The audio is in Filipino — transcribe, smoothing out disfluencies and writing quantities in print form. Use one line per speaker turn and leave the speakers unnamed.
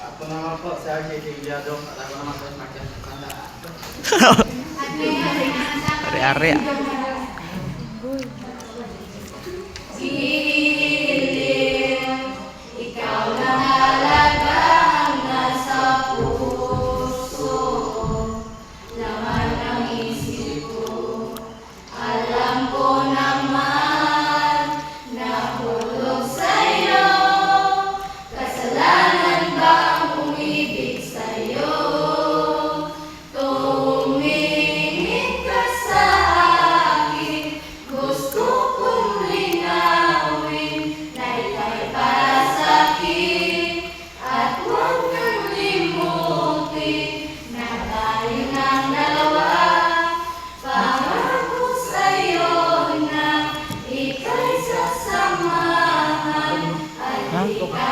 Ako naman po, si RJ Tigliado. At ako naman po, Martin Santa.
Ari-ari.
Ikaw na talaga ang nasa puso, laman ng isip ko. Alam ko naman na hulog sa'yo, kasalanan bang umibig sa'yo? Tumingin ka sa akin, gusto kong linawin na ika'y para sa'kin, at huwag nang limutin na tayo ng dalawa. Pangako sa'yo na ika'y sasamahan at ika'y